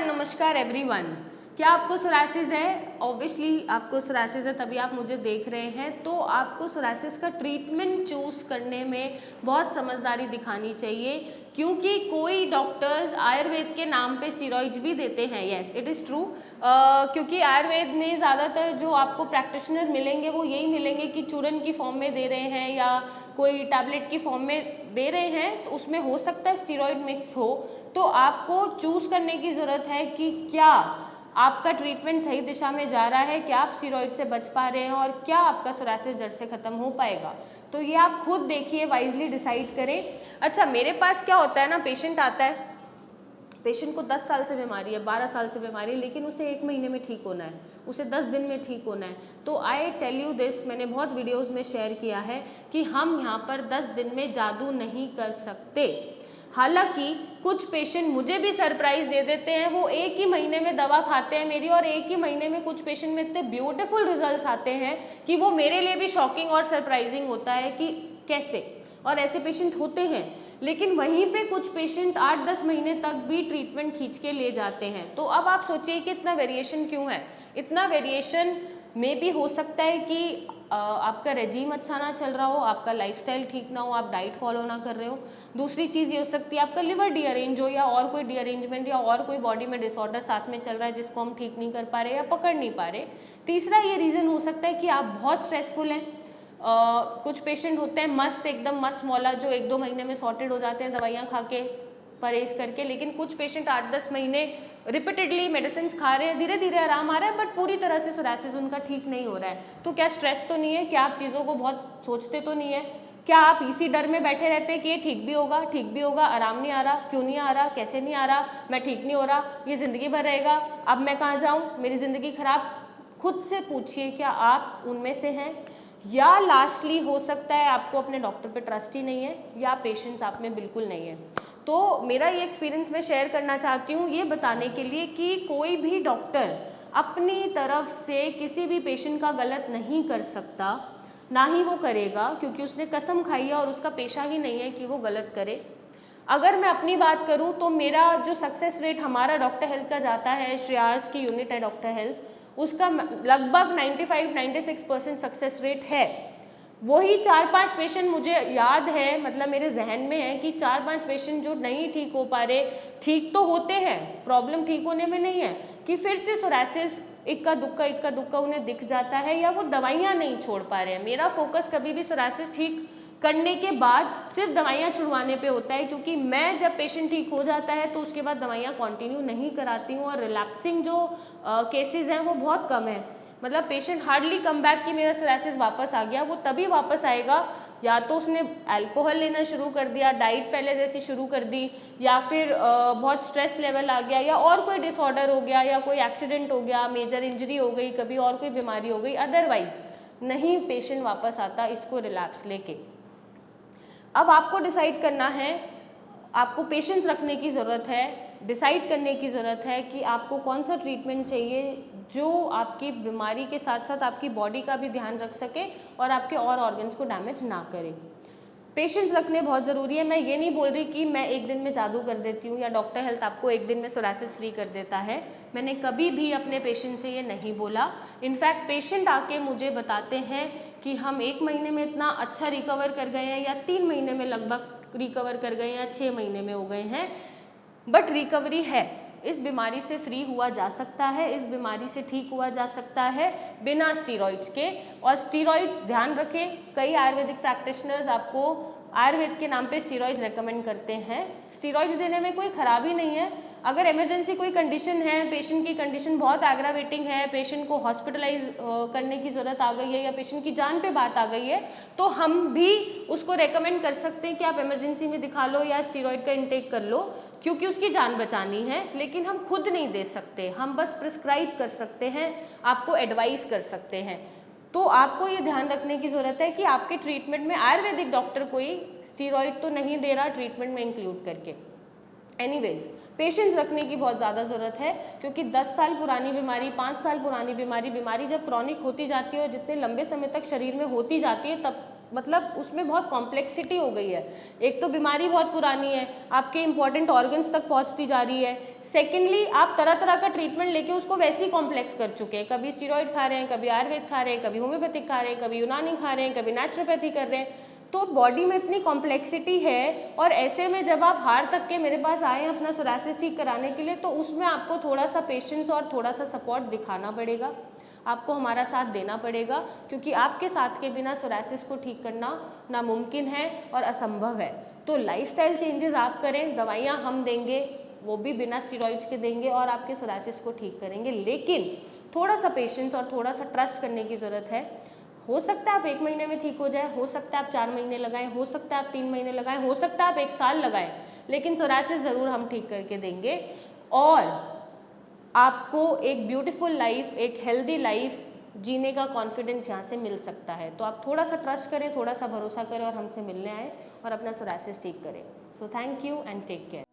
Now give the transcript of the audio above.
And नमस्कार everyone. क्या आपको सोरासिस है? ऑब्वियसली आपको सोरासिस है, तभी आप मुझे देख रहे हैं। तो आपको सोरासिस का ट्रीटमेंट चूज़ करने में बहुत समझदारी दिखानी चाहिए, क्योंकि कोई डॉक्टर्स आयुर्वेद के नाम पे स्टीरॉइड्स भी देते हैं। Yes, it is true. क्योंकि आयुर्वेद में ज़्यादातर जो आपको प्रैक्टिशनर मिलेंगे वो यही मिलेंगे कि चूरन की फॉर्म में दे रहे हैं या कोई टैबलेट की फॉर्म में दे रहे हैं, तो उसमें हो सकता है स्टीरॉइड मिक्स हो। तो आपको चूज़ करने की ज़रूरत है कि क्या आपका ट्रीटमेंट सही दिशा में जा रहा है, क्या आप स्टीरॉइड से बच पा रहे हैं और क्या आपका सोरासिस जड़ से ख़त्म हो पाएगा। तो ये आप खुद देखिए, वाइजली डिसाइड करें। अच्छा, मेरे पास क्या होता है ना, पेशेंट आता है, पेशेंट को 10 साल से बीमारी है, 12 साल से बीमारी है, लेकिन उसे 1 महीने में ठीक होना है, उसे 10 दिन में ठीक होना है। तो आई टेल यू दिस, मैंने बहुत वीडियोस में शेयर किया है कि हम यहाँ पर 10 दिन में जादू नहीं कर सकते। हालांकि कुछ पेशेंट मुझे भी सरप्राइज दे देते हैं, वो 1 ही महीने में दवा खाते हैं मेरी, और 1 ही महीने में कुछ पेशेंट में इतने ब्यूटीफुल रिजल्ट्स आते हैं कि वो मेरे लिए भी शॉकिंग और सरप्राइजिंग होता है कि कैसे, और ऐसे पेशेंट होते हैं। लेकिन वहीं पे कुछ पेशेंट 8-10 महीने तक भी ट्रीटमेंट खींच के ले जाते हैं। तो अब आप सोचिए कि इतना वेरिएशन क्यों है। इतना वेरिएशन में भी हो सकता है कि आपका रेजीम अच्छा ना चल रहा हो, आपका लाइफस्टाइल ठीक ना हो, आप डाइट फॉलो ना कर रहे हो। दूसरी चीज़ ये हो सकती है आपका लिवर डीअरेंज हो, या और कोई डीअरेंजमेंट या और कोई बॉडी में डिसऑर्डर साथ में चल रहा है जिसको हम ठीक नहीं कर पा रहे या पकड़ नहीं पा रहे। तीसरा ये रीज़न हो सकता है कि आप बहुत स्ट्रेसफुल हैं। कुछ पेशेंट होते हैं मस्त, एकदम मस्त मौला, जो 1-2 महीने में सॉर्टेड हो जाते हैं दवाइयाँ खा के, परहेज करके। लेकिन कुछ पेशेंट 8-10 महीने रिपीटेडली मेडिसिन खा रहे हैं, धीरे धीरे आराम आ रहा है, बट पूरी तरह से सोरासिस उनका ठीक नहीं हो रहा है। तो क्या स्ट्रेस तो नहीं है? क्या आप चीज़ों को बहुत सोचते तो नहीं है? क्या आप इसी डर में बैठे रहते हैं कि ये ठीक भी होगा, ठीक भी होगा, आराम नहीं आ रहा, क्यों नहीं आ रहा, कैसे नहीं आ रहा, मैं ठीक नहीं हो रहा, ये ज़िंदगी भर रहेगा, अब मैं कहाँ जाऊँ, मेरी ज़िंदगी खराब। खुद से पूछिए, क्या आप उनमें से हैं? या लास्टली हो सकता है आपको अपने डॉक्टर पे ट्रस्ट ही नहीं है, या पेशेंस आप में बिल्कुल नहीं है। तो मेरा ये एक्सपीरियंस मैं शेयर करना चाहती हूँ, ये बताने के लिए कि कोई भी डॉक्टर अपनी तरफ से किसी भी पेशेंट का गलत नहीं कर सकता, ना ही वो करेगा, क्योंकि उसने कसम खाई है और उसका पेशा ही नहीं है कि वो गलत करे। अगर मैं अपनी बात करूँ तो मेरा जो सक्सेस रेट हमारा डॉक्टर हेल्थ का जाता है, श्रेयास की यूनिट है डॉक्टर हेल्थ, उसका लगभग 95-96% सक्सेस रेट है। वही 4-5 पेशेंट मुझे याद है, मतलब मेरे जहन में है कि 4-5 पेशेंट जो नहीं ठीक हो पा रहे, ठीक तो होते हैं, प्रॉब्लम ठीक होने में नहीं है, कि फिर से सोरासिस इक्का दुक्का उन्हें दिख जाता है, या वो दवाइयाँ नहीं छोड़ पा रहे हैं। मेरा फोकस कभी भी सोरासिस ठीक करने के बाद सिर्फ दवाइयाँ छुड़वाने पे होता है, क्योंकि मैं जब पेशेंट ठीक हो जाता है तो उसके बाद दवाइयाँ कंटिन्यू नहीं कराती हूँ, और रिलैप्सिंग जो केसेस हैं वो बहुत कम है। मतलब पेशेंट हार्डली कम बैक कि मेरा सोरासिस वापस आ गया। वो तभी वापस आएगा या तो उसने अल्कोहल लेना शुरू कर दिया, डाइट पहले जैसी शुरू कर दी, या फिर बहुत स्ट्रेस लेवल आ गया, या और कोई डिसऑर्डर हो गया, या कोई एक्सीडेंट हो गया, मेजर इंजरी हो गई, कभी और कोई बीमारी हो गई। अदरवाइज नहीं पेशेंट वापस आता इसको रिलैप्स लेके। अब आपको डिसाइड करना है, आपको पेशेंस रखने की ज़रूरत है, डिसाइड करने की ज़रूरत है कि आपको कौन सा ट्रीटमेंट चाहिए जो आपकी बीमारी के साथ साथ आपकी बॉडी का भी ध्यान रख सके और आपके और ऑर्गन्स को डैमेज ना करे। पेशेंस रखने बहुत ज़रूरी है। मैं ये नहीं बोल रही कि मैं 1 दिन में जादू कर देती हूँ या डॉक्टर हेल्थ आपको 1 दिन में सोरासिस फ्री कर देता है। मैंने कभी भी अपने पेशेंट से ये नहीं बोला। इनफैक्ट पेशेंट आके मुझे बताते हैं कि हम 1 महीने में इतना अच्छा रिकवर कर गए हैं, या 3 महीने में लगभग रिकवर कर गए हैं, या 6 महीने में हो गए हैं। बट रिकवरी है, इस बीमारी से फ्री हुआ जा सकता है, इस बीमारी से ठीक हुआ जा सकता है बिना स्टीरॉइड्स के। और स्टीरॉइड्स ध्यान रखें, कई आयुर्वेदिक प्रैक्टिशनर्स आपको आयुर्वेद के नाम पे स्टीरॉइड्स रेकमेंड करते हैं। स्टीरॉइड्स देने में कोई खराबी नहीं है। अगर इमरजेंसी कोई कंडीशन है, पेशेंट की कंडीशन बहुत एग्रावेटिंग है, पेशेंट को हॉस्पिटलाइज करने की ज़रूरत आ गई है, या पेशेंट की जान पे बात आ गई है, तो हम भी उसको रेकमेंड कर सकते हैं कि आप इमरजेंसी में दिखा लो या स्टीरॉइड का इंटेक कर लो, क्योंकि उसकी जान बचानी है। लेकिन हम खुद नहीं दे सकते, हम बस प्रिस्क्राइब कर सकते हैं, आपको एडवाइस कर सकते हैं। तो आपको ये ध्यान रखने की ज़रूरत है कि आपके ट्रीटमेंट में आयुर्वेदिक डॉक्टर कोई स्टीरॉइड तो नहीं दे रहा ट्रीटमेंट में इंक्लूड करके। एनीवेज, पेशेंस रखने की बहुत ज़्यादा ज़रूरत है, क्योंकि 10 साल पुरानी बीमारी, 5 साल पुरानी बीमारी जब क्रॉनिक होती जाती है और जितने लंबे समय तक शरीर में होती जाती है, तब मतलब उसमें बहुत कॉम्प्लेक्सिटी हो गई है। एक तो बीमारी बहुत पुरानी है, आपके इंपॉर्टेंट ऑर्गन्स तक पहुंचती जा रही है। सेकेंडली आप तरह तरह का ट्रीटमेंट लेके उसको वैसे ही कॉम्प्लेक्स कर चुके हैं, कभी स्टीरॉयड खा रहे हैं, कभी आयुर्वेद खा रहे हैं, कभी होम्योपैथिक खा रहे हैं, कभी यूनानी खा रहे हैं, कभी नेचुरोपैथी कर रहे हैं। तो बॉडी में इतनी कॉम्प्लेक्सिटी है, और ऐसे में जब आप हार तक के मेरे पास आए हैं अपना सोरासिस ठीक कराने के लिए, तो उसमें आपको थोड़ा सा पेशेंस और थोड़ा सा सपोर्ट दिखाना पड़ेगा, आपको हमारा साथ देना पड़ेगा, क्योंकि आपके साथ के बिना सोरासिस को ठीक करना नामुमकिन है और असंभव है। तो लाइफस्टाइल चेंजेस आप करें, दवाइयाँ हम देंगे, वो भी बिना स्टीरॉइड्स के देंगे, और आपके सोरासिस को ठीक करेंगे, लेकिन थोड़ा सा पेशेंस और थोड़ा सा ट्रस्ट करने की ज़रूरत है। हो सकता है आप 1 महीने में ठीक हो जाए, हो सकता है आप 4 महीने लगाएं, हो सकता है आप 3 महीने लगाएं, हो सकता है आप 1 साल लगाएं, लेकिन सोरासिस ज़रूर हम ठीक करके देंगे, और आपको एक ब्यूटीफुल लाइफ, एक हेल्दी लाइफ जीने का कॉन्फिडेंस यहाँ से मिल सकता है। तो आप थोड़ा सा ट्रस्ट करें, थोड़ा सा भरोसा करें और हमसे मिलने आएँ और अपना सोरासिस ठीक करें। So thank you and take care.